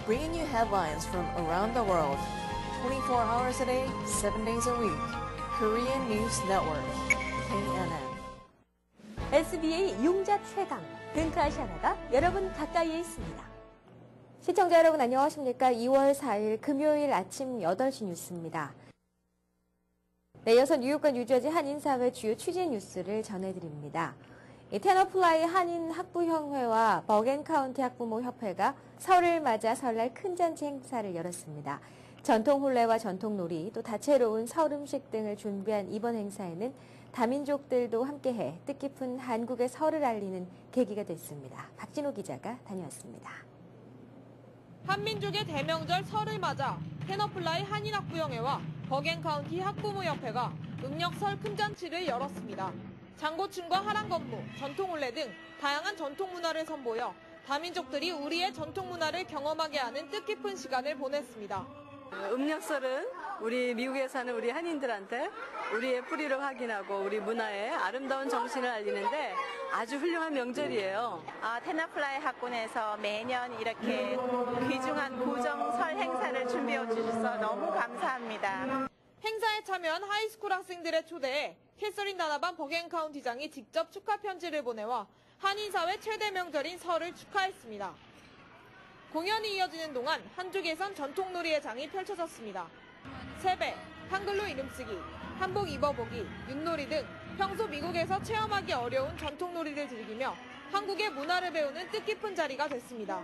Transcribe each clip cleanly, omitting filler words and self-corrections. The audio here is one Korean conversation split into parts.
Bringing you headlines from around the world. 24 hours a day, 7 days a week. Korean News Network. KNN. SBA 용자 최강. 근크아시아나가 여러분 가까이에 있습니다. 시청자 여러분 안녕하십니까? 2월 4일 금요일 아침 8시 뉴스입니다. 네, 이어서 뉴욕과 뉴저지 한인사회 주요 취재 뉴스를 전해드립니다. 테너플라이 한인 학부형회와 버겐카운티 학부모협회가 설을 맞아 설날 큰 잔치 행사를 열었습니다. 전통 혼례와 전통 놀이, 또 다채로운 설 음식 등을 준비한 이번 행사에는 다민족들도 함께해 뜻깊은 한국의 설을 알리는 계기가 됐습니다. 박진호 기자가 다녀왔습니다. 한민족의 대명절 설을 맞아 테너플라이 한인학부형회와 버겐카운티 학부모협회가 음력 설 큰잔치를 열었습니다. 장고충과 하란건무, 전통혼례 등 다양한 전통문화를 선보여 다민족들이 우리의 전통문화를 경험하게 하는 뜻깊은 시간을 보냈습니다. 음력설은 우리 미국에 사는 우리 한인들한테 우리의 뿌리를 확인하고 우리 문화의 아름다운 정신을 알리는데 아주 훌륭한 명절이에요. 테너플라이 학군에서 매년 이렇게 귀중한 고정설 행사를 준비해 주셔서 너무 감사합니다. 행사에 참여한 하이스쿨 학생들의 초대에 캐서린 다나반 버겐카운티장이 직접 축하 편지를 보내와 한인사회 최대 명절인 설을 축하했습니다. 공연이 이어지는 동안 한쪽에선 전통놀이의 장이 펼쳐졌습니다. 세배, 한글로 이름쓰기, 한복 입어보기, 윷놀이 등 평소 미국에서 체험하기 어려운 전통놀이를 즐기며 한국의 문화를 배우는 뜻깊은 자리가 됐습니다.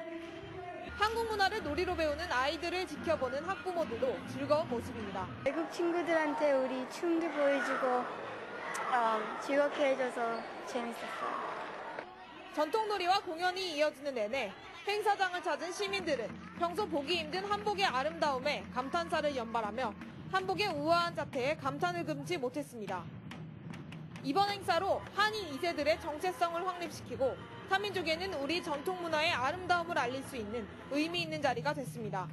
한국 문화를 놀이로 배우는 아이들을 지켜보는 학부모들도 즐거운 모습입니다. 외국 친구들한테 우리 춤도 보여주고 즐겁게 해줘서 재밌었어요. 전통놀이와 공연이 이어지는 내내 행사장을 찾은 시민들은 평소 보기 힘든 한복의 아름다움에 감탄사를 연발하며 한복의 우아한 자태에 감탄을 금치 못했습니다. 이번 행사로 한인 2세들의 정체성을 확립시키고 타민족에는 우리 전통문화의 아름다움을 알릴 수 있는 의미 있는 자리가 됐습니다.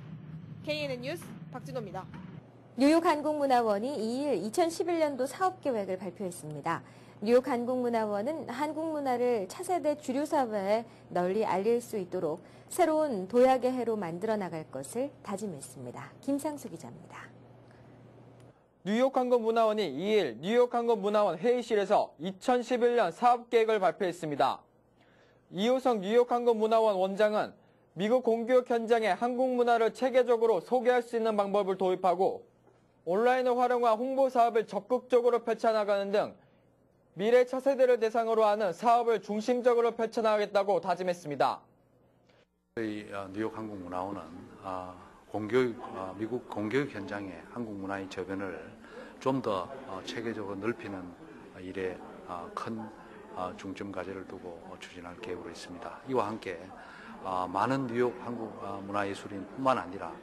KNN 뉴스 박진호입니다. 뉴욕 한국문화원이 2일 2011년도 사업계획을 발표했습니다. 뉴욕 한국문화원은 한국 문화를 차세대 주류 사회에 널리 알릴 수 있도록 새로운 도약의 해로 만들어 나갈 것을 다짐했습니다. 김상수 기자입니다. 뉴욕 한국문화원이 2일 뉴욕 한국문화원 회의실에서 2011년 사업계획을 발표했습니다. 이호성 뉴욕 한국문화원 원장은 미국 공교육 현장에 한국 문화를 체계적으로 소개할 수 있는 방법을 도입하고 온라인을 활용한 홍보 사업을 적극적으로 펼쳐나가는 등 미래 차세대를 대상으로 하는 사업을 중심적으로 펼쳐나가겠다고 다짐했습니다. 저희 뉴욕 한국문화원은 미국 공교육 현장에 한국 문화의 저변을 좀 더 체계적으로 넓히는 일에 큰 중점 과제를 두고 추진할 계획으로 있습니다. 이와 함께 많은 뉴욕 한국 문화예술인뿐만 아니라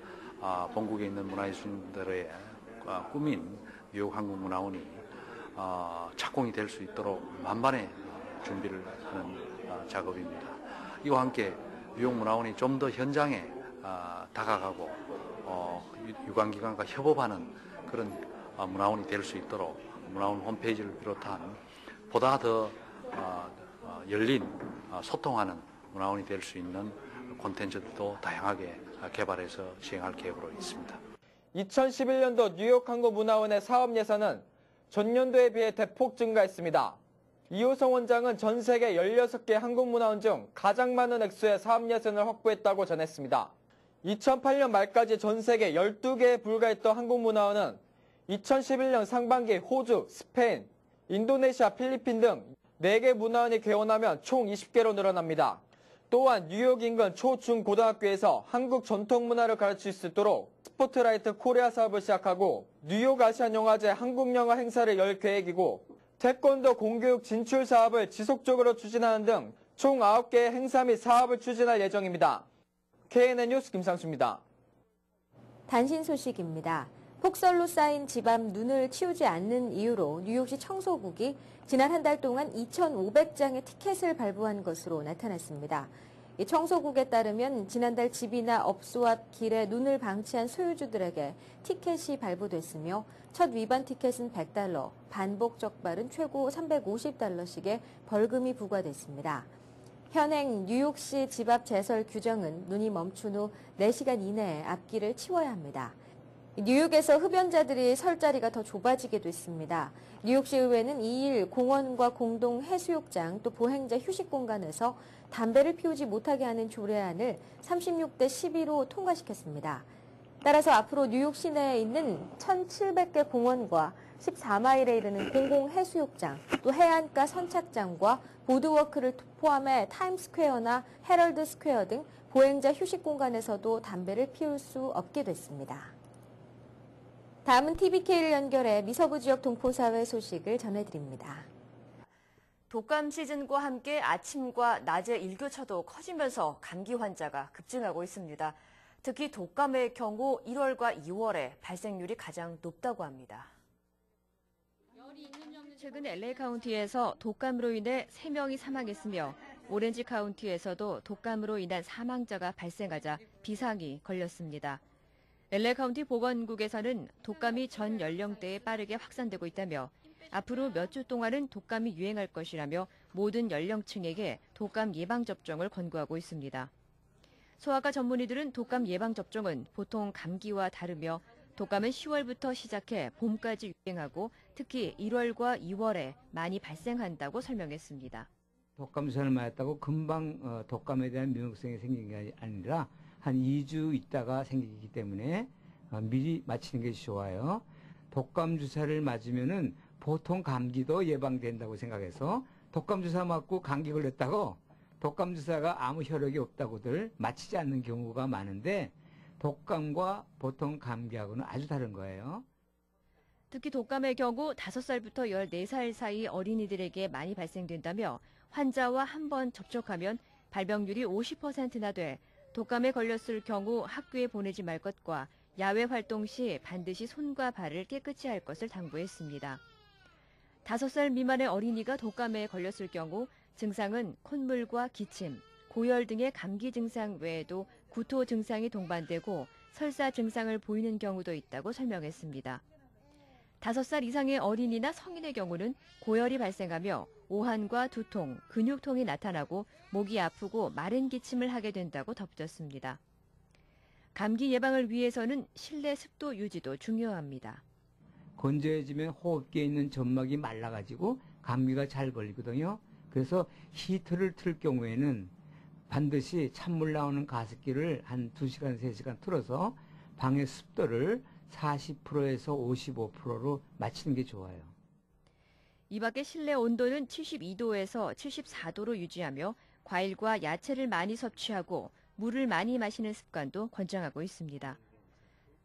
본국에 있는 문화예술인들의 꿈인 뉴욕 한국문화원이 착공이 될 수 있도록 만반의 준비를 하는 작업입니다. 이와 함께 뉴욕 문화원이 좀 더 현장에 다가가고 유관기관과 협업하는 그런 문화원이 될 수 있도록 문화원 홈페이지를 비롯한 보다 더 열린 소통하는 문화원이 될 수 있는 콘텐츠도 다양하게 개발해서 시행할 계획으로 있습니다. 2011년도 뉴욕 한국문화원의 사업 예산은 전년도에 비해 대폭 증가했습니다. 이호성 원장은 전 세계 16개 한국문화원 중 가장 많은 액수의 사업 예산을 확보했다고 전했습니다. 2008년 말까지 전 세계 12개에 불과했던 한국문화원은 2011년 상반기 호주, 스페인, 인도네시아, 필리핀 등 4개 문화원이 개원하면 총 20개로 늘어납니다. 또한 뉴욕 인근 초, 중, 고등학교에서 한국 전통문화를 가르칠 수 있도록 스포트라이트 코리아 사업을 시작하고 뉴욕 아시안 영화제 한국 영화 행사를 열 계획이고 태권도 공교육 진출 사업을 지속적으로 추진하는 등 총 9개의 행사 및 사업을 추진할 예정입니다. KNN 뉴스 김상수입니다. 단신 소식입니다. 폭설로 쌓인 집 앞 눈을 치우지 않는 이유로 뉴욕시 청소국이 지난 한 달 동안 2,500장의 티켓을 발부한 것으로 나타났습니다. 이 청소국에 따르면 지난달 집이나 업소 앞 길에 눈을 방치한 소유주들에게 티켓이 발부됐으며 첫 위반 티켓은 $100, 반복 적발은 최고 $350씩의 벌금이 부과됐습니다. 현행 뉴욕시 집 앞 제설 규정은 눈이 멈춘 후 4시간 이내에 앞길을 치워야 합니다. 뉴욕에서 흡연자들이 설 자리가 더 좁아지기도 했습니다. 뉴욕시 의회는 2일 공원과 공동 해수욕장 또 보행자 휴식 공간에서 담배를 피우지 못하게 하는 조례안을 36대 12로 통과시켰습니다. 따라서 앞으로 뉴욕 시내에 있는 1,700개 공원과 14마일에 이르는 공공 해수욕장, 또 해안가 선착장과 보드워크를 포함해 타임스퀘어나 헤럴드 스퀘어 등 보행자 휴식 공간에서도 담배를 피울 수 없게 됐습니다. 다음은 TVK를 연결해 미서부 지역 동포사회 소식을 전해드립니다. 독감 시즌과 함께 아침과 낮의 일교차도 커지면서 감기 환자가 급증하고 있습니다. 특히 독감의 경우 1월과 2월에 발생률이 가장 높다고 합니다. 최근 LA 카운티에서 독감으로 인해 3명이 사망했으며 오렌지 카운티에서도 독감으로 인한 사망자가 발생하자 비상이 걸렸습니다. LA 카운티 보건국에서는 독감이 전 연령대에 빠르게 확산되고 있다며 앞으로 몇 주 동안은 독감이 유행할 것이라며 모든 연령층에게 독감 예방접종을 권고하고 있습니다. 소아과 전문의들은 독감 예방접종은 보통 감기와 다르며 독감은 10월부터 시작해 봄까지 유행하고 특히 1월과 2월에 많이 발생한다고 설명했습니다. 독감 주사를 맞았다고 금방 독감에 대한 면역성이 생긴 게 아니라 한 2주 있다가 생기기 때문에 미리 맞히는 게 좋아요. 독감 주사를 맞으면은 보통 감기도 예방된다고 생각해서 독감 주사 맞고 감기 걸렸다고 독감 주사가 아무 효력이 없다고들 맞히지 않는 경우가 많은데 독감과 보통 감기하고는 아주 다른 거예요. 특히 독감의 경우 5살부터 14살 사이 어린이들에게 많이 발생된다며 환자와 한 번 접촉하면 발병률이 50%나 돼 독감에 걸렸을 경우 학교에 보내지 말 것과 야외 활동 시 반드시 손과 발을 깨끗이 할 것을 당부했습니다. 5살 미만의 어린이가 독감에 걸렸을 경우 증상은 콧물과 기침, 고열 등의 감기 증상 외에도 구토 증상이 동반되고 설사 증상을 보이는 경우도 있다고 설명했습니다. 5살 이상의 어린이나 성인의 경우는 고열이 발생하며 오한과 두통, 근육통이 나타나고 목이 아프고 마른 기침을 하게 된다고 덧붙였습니다. 감기 예방을 위해서는 실내 습도 유지도 중요합니다. 건조해지면 호흡기에 있는 점막이 말라가지고 감기가 잘 걸리거든요. 그래서 히터를 틀 경우에는 반드시 찬물 나오는 가습기를 한 2시간, 3시간 틀어서 방의 습도를 40%에서 55%로 맞추는 게 좋아요. 이 밖에 실내 온도는 72도에서 74도로 유지하며 과일과 야채를 많이 섭취하고 물을 많이 마시는 습관도 권장하고 있습니다.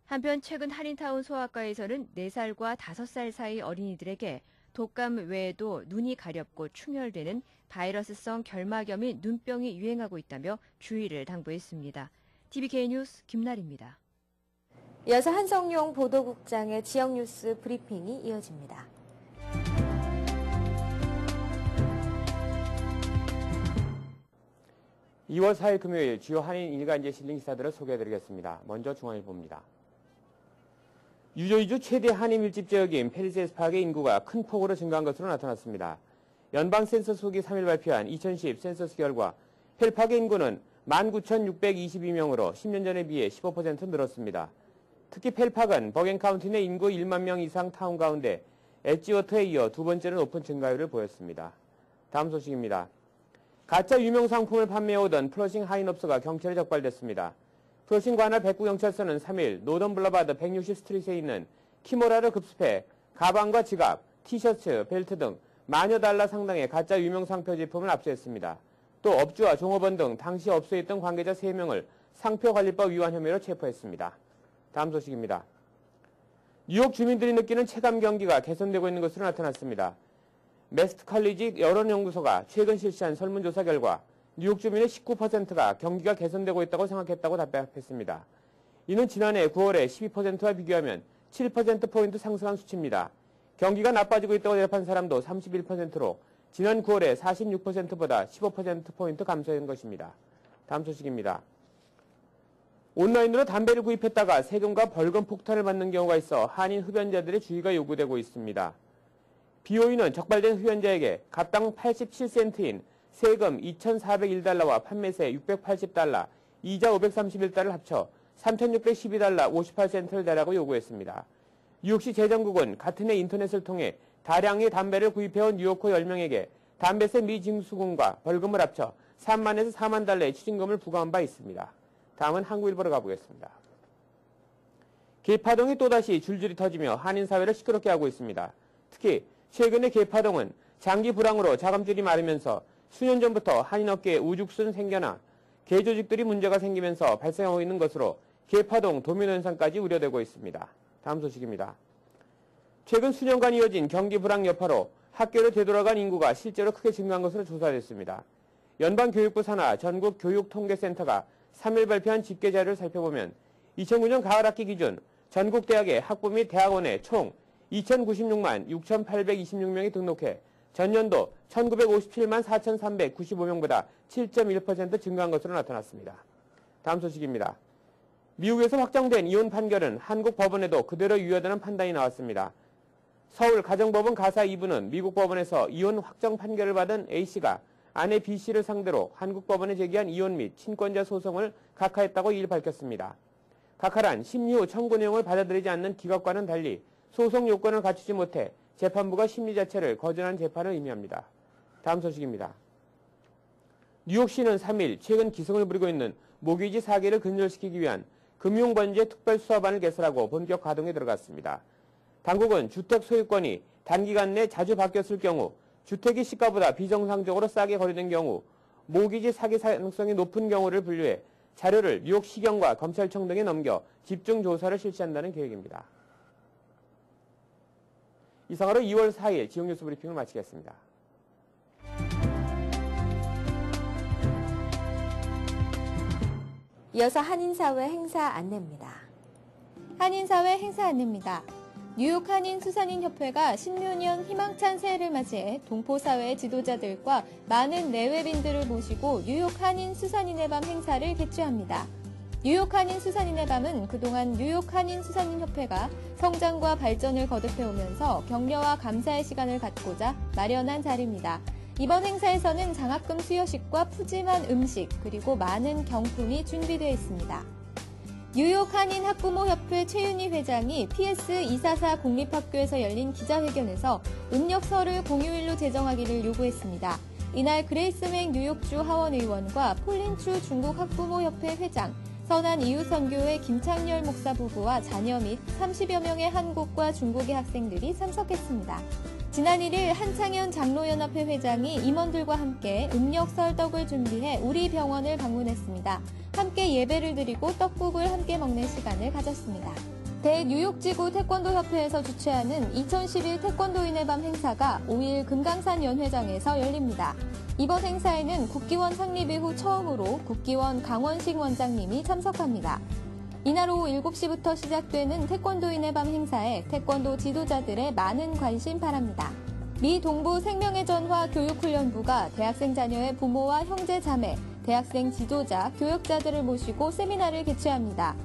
한편 최근 한인타운 소아과에서는 4살과 5살 사이 어린이들에게 독감 외에도 눈이 가렵고 충혈되는 바이러스성 결막염인 눈병이 유행하고 있다며 주의를 당부했습니다. TVK 뉴스 김나리입니다. 이어서 한성용 보도국장의 지역 뉴스 브리핑이 이어집니다. (2월 4일) 금요일 주요 한인 일간지 실린 기사들을 소개해드리겠습니다. 먼저 중앙일보입니다. 유조이주 최대 한인 밀집 지역인 팰리세이드 파크의 인구가 큰 폭으로 증가한 것으로 나타났습니다. 연방 센서스국이 3일 발표한 2010 센서스 결과 팰파크의 인구는 19,622명으로 10년 전에 비해 15% 늘었습니다. 특히 팰파크는 버겐 카운티 내 인구 1만 명 이상 타운 가운데 엣지워터에 이어 두 번째로 높은 증가율을 보였습니다. 다음 소식입니다. 가짜 유명 상품을 판매해오던 플러싱 하인업소가 경찰에 적발됐습니다. 플러싱 관할 백구경찰서는 3일 노던 블라바드 160스트리트에 있는 키모라를 급습해 가방과 지갑, 티셔츠, 벨트 등 만여 달러 상당의 가짜 유명 상표 제품을 압수했습니다. 또 업주와 종업원 등 당시 업소에 있던 관계자 3명을 상표관리법 위반 혐의로 체포했습니다. 다음 소식입니다. 뉴욕 주민들이 느끼는 체감 경기가 개선되고 있는 것으로 나타났습니다. 메스트 칼리지 여론연구소가 최근 실시한 설문조사 결과 뉴욕 주민의 19%가 경기가 개선되고 있다고 생각했다고 답했습니다. 이는 지난해 9월에 12%와 비교하면 7%포인트 상승한 수치입니다. 경기가 나빠지고 있다고 대답한 사람도 31%로 지난 9월에 46%보다 15%포인트 감소한 것입니다. 다음 소식입니다. 온라인으로 담배를 구입했다가 세금과 벌금 폭탄을 맞는 경우가 있어 한인 흡연자들의 주의가 요구되고 있습니다. BOE는 적발된 흡연자에게 갑당 87센트인 세금 2,401달러와 판매세 680달러, 이자 531달러를 합쳐 3,612달러 58센트를 내라고 요구했습니다. 뉴욕시 재정국은 같은 해 인터넷을 통해 다량의 담배를 구입해온 뉴요커 10명에게 담배세 미징수금과 벌금을 합쳐 3만에서 4만 달러의 추징금을 부과한 바 있습니다. 다음은 한국일보로 가보겠습니다. 계파동이 또다시 줄줄이 터지며 한인사회를 시끄럽게 하고 있습니다. 특히 최근에 계파동은 장기 불황으로 자금줄이 마르면서 수년 전부터 한인업계에 우죽순 생겨나 계조직들이 문제가 생기면서 발생하고 있는 것으로 계파동 도미노 현상까지 우려되고 있습니다. 다음 소식입니다. 최근 수년간 이어진 경기 불황 여파로 학교를 되돌아간 인구가 실제로 크게 증가한 것으로 조사됐습니다. 연방교육부 산하 전국교육통계센터가 3일 발표한 집계 자료를 살펴보면 2009년 가을 학기 기준 전국 대학의 학부 및 대학원에 총 2,096만 6,826명이 등록해 전년도 1,957만 4,395명보다 7.1% 증가한 것으로 나타났습니다. 다음 소식입니다. 미국에서 확정된 이혼 판결은 한국 법원에도 그대로 유효하다는 판단이 나왔습니다. 서울 가정법원 가사 2부는 미국 법원에서 이혼 확정 판결을 받은 A씨가 아내 B씨를 상대로 한국 법원에 제기한 이혼 및 친권자 소송을 각하했다고 이를 밝혔습니다. 각하란 심리 후 청구 내용을 받아들이지 않는 기각과는 달리 소송 요건을 갖추지 못해 재판부가 심리 자체를 거절한 재판을 의미합니다. 다음 소식입니다. 뉴욕시는 3일 최근 기승을 부리고 있는 모기지 사기를 근절시키기 위한 금융범죄 특별수사반을 개설하고 본격 가동에 들어갔습니다. 당국은 주택 소유권이 단기간 내 자주 바뀌었을 경우, 주택이 시가보다 비정상적으로 싸게 거래된 경우, 모기지 사기 가능성이 높은 경우를 분류해 자료를 뉴욕시경과 검찰청 등에 넘겨 집중 조사를 실시한다는 계획입니다. 이상으로 2월 4일 지역뉴스 브리핑을 마치겠습니다. 이어서 한인사회 행사 안내입니다. 한인사회 행사 안내입니다. 뉴욕 한인수산인협회가 신묘년 희망찬 새해를 맞이해 동포사회 지도자들과 많은 내외빈들을 모시고 뉴욕 한인수산인의 밤 행사를 개최합니다. 뉴욕 한인수산인의 밤은 그동안 뉴욕 한인수산인협회가 성장과 발전을 거듭해오면서 격려와 감사의 시간을 갖고자 마련한 자리입니다. 이번 행사에서는 장학금 수여식과 푸짐한 음식 그리고 많은 경품이 준비되어 있습니다. 뉴욕 한인학부모협회 최윤희 회장이 PS244 공립학교에서 열린 기자회견에서 음력설을 공휴일로 제정하기를 요구했습니다. 이날 그레이스맥 뉴욕주 하원의원과 폴린추 중국학부모협회 회장, 선한 이웃선교회 김창열 목사 부부와 자녀 및 30여 명의 한국과 중국의 학생들이 참석했습니다. 지난 1일 한창현 장로연합회 회장이 임원들과 함께 음력설 떡을 준비해 우리 병원을 방문했습니다. 함께 예배를 드리고 떡국을 함께 먹는 시간을 가졌습니다. 대뉴욕지구 태권도협회에서 주최하는 2011 태권도인의 밤 행사가 5일 금강산 연회장에서 열립니다. 이번 행사에는 국기원 창립 이후 처음으로 국기원 강원식 원장님이 참석합니다. 이날 오후 7시부터 시작되는 태권도인의 밤 행사에 태권도 지도자들의 많은 관심 바랍니다. 미 동부 생명의 전화 교육훈련부가 대학생 자녀의 부모와 형제 자매, 대학생 지도자, 교역자들을 모시고 세미나를 개최합니다.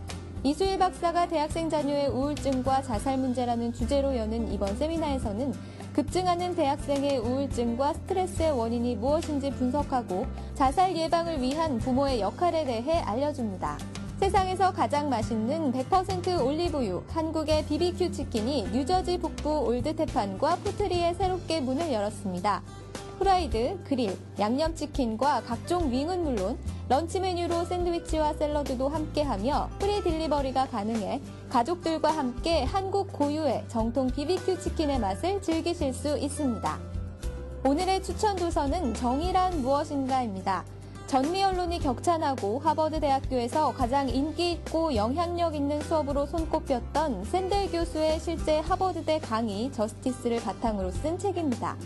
이수일 박사가 대학생 자녀의 우울증과 자살 문제라는 주제로 여는 이번 세미나에서는 급증하는 대학생의 우울증과 스트레스의 원인이 무엇인지 분석하고 자살 예방을 위한 부모의 역할에 대해 알려줍니다. 세상에서 가장 맛있는 100% 올리브유, 한국의 BBQ 치킨이 뉴저지 북부 올드테판과 푸트리에 새롭게 문을 열었습니다. 프라이드, 그릴, 양념치킨과 각종 윙은 물론 런치 메뉴로 샌드위치와 샐러드도 함께하며 프리 딜리버리가 가능해 가족들과 함께 한국 고유의 정통 BBQ 치킨의 맛을 즐기실 수 있습니다. 오늘의 추천 도서는 정의란 무엇인가입니다. 전미 언론이 격찬하고 하버드 대학교에서 가장 인기 있고 영향력 있는 수업으로 손꼽혔던 샌델 교수의 실제 하버드대 강의 저스티스를 바탕으로 쓴 책입니다.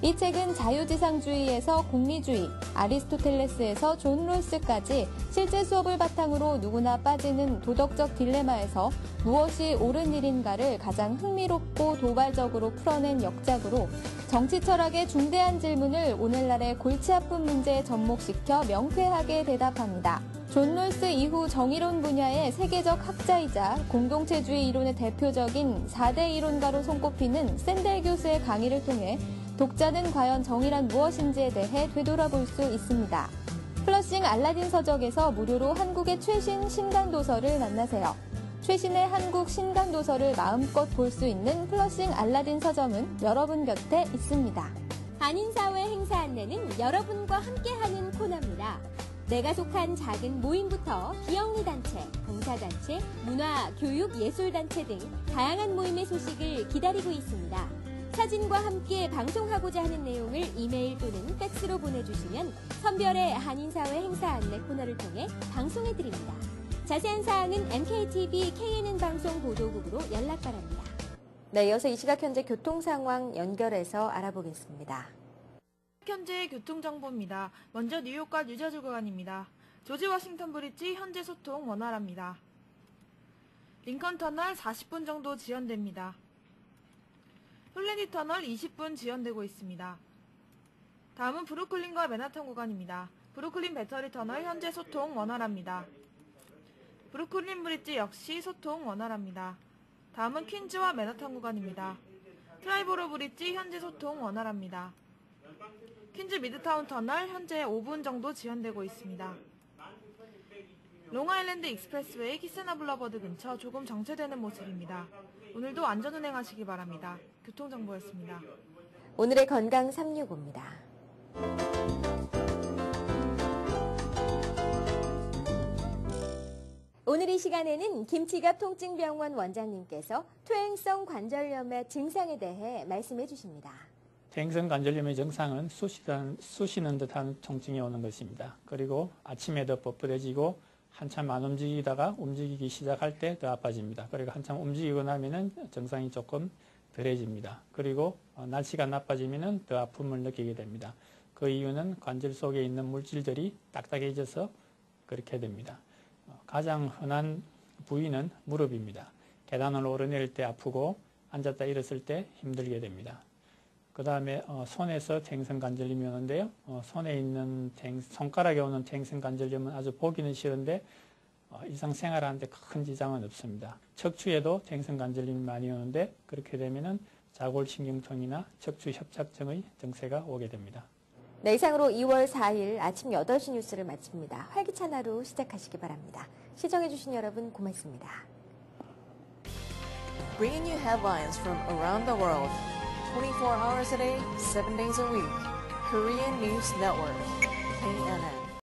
이 책은 자유지상주의에서 공리주의, 아리스토텔레스에서 존 롤스까지 실제 수업을 바탕으로 누구나 빠지는 도덕적 딜레마에서 무엇이 옳은 일인가를 가장 흥미롭고 도발적으로 풀어낸 역작으로 정치 철학의 중대한 질문을 오늘날의 골치 아픈 문제에 접목시켜 명쾌하게 대답합니다. 존 롤스 이후 정의론 분야의 세계적 학자이자 공동체주의 이론의 대표적인 4대 이론가로 손꼽히는 샌델 교수의 강의를 통해 독자는 과연 정의란 무엇인지에 대해 되돌아볼 수 있습니다. 플러싱 알라딘 서적에서 무료로 한국의 최신 신간도서를 만나세요. 최신의 한국 신간도서를 마음껏 볼 수 있는 플러싱 알라딘 서점은 여러분 곁에 있습니다. 한인사회 행사 안내는 여러분과 함께하는 코너입니다. 내가 속한 작은 모임부터 비영리 단체, 봉사단체, 문화, 교육, 예술단체 등 다양한 모임의 소식을 기다리고 있습니다. 사진과 함께 방송하고자 하는 내용을 이메일 또는 팩스로 보내주시면 선별의 한인사회 행사 안내 코너를 통해 방송해드립니다. 자세한 사항은 MKTV KNN 방송 보도국으로 연락 바랍니다. 네, 이어서 이 시각 현재 교통 상황 연결해서 알아보겠습니다. 현재의 교통정보입니다. 먼저 뉴욕과 뉴저지 구간입니다. 조지 워싱턴 브리지 현재 소통 원활합니다. 링컨 터널 40분 정도 지연됩니다. 홀랜디 터널 20분 지연되고 있습니다. 다음은 브루클린과 맨하탄 구간입니다. 브루클린 배터리 터널 현재 소통 원활합니다. 브루클린 브리지 역시 소통 원활합니다. 다음은 퀸즈와 맨하탄 구간입니다. 트라이보로 브리지 현재 소통 원활합니다. 퀸즈 미드타운 터널 현재 5분 정도 지연되고 있습니다. 롱아일랜드 익스프레스웨이 키스나 블러버드 근처 조금 정체되는 모습입니다. 오늘도 안전운행하시기 바랍니다. 교통정보였습니다. 오늘의 건강 365입니다. 오늘 이 시간에는 김치갑 통증병원 원장님께서 퇴행성 관절염의 증상에 대해 말씀해 주십니다. 퇴행성 관절염의 증상은 쑤시는 듯한 통증이 오는 것입니다. 그리고 아침에 더 뻣뻣해지고 한참 안 움직이다가 움직이기 시작할 때 더 아파집니다. 그리고 한참 움직이고 나면은 증상이 조금 덜해집니다. 그리고 날씨가 나빠지면은 더 아픔을 느끼게 됩니다. 그 이유는 관절 속에 있는 물질들이 딱딱해져서 그렇게 됩니다. 가장 흔한 부위는 무릎입니다. 계단을 오르내릴 때 아프고 앉았다 일었을 때 힘들게 됩니다. 그 다음에 손에서 퇴행성 관절염이 오는데요. 손에 있는 손가락에 오는 퇴행성 관절염은 아주 보기는 싫은데 일상생활하는데 큰 지장은 없습니다. 척추에도 퇴행성 관절염이 많이 오는데 그렇게 되면은 자골신경통이나 척추 협착증의 증세가 오게 됩니다. 네, 이상으로 2월 4일 아침 8시 뉴스를 마칩니다. 활기찬 하루 시작하시기 바랍니다. 시청해주신 여러분 고맙습니다. Bringing you headlines from around the world. 24 hours a day, 7 days a week. Korean News Network, KNN.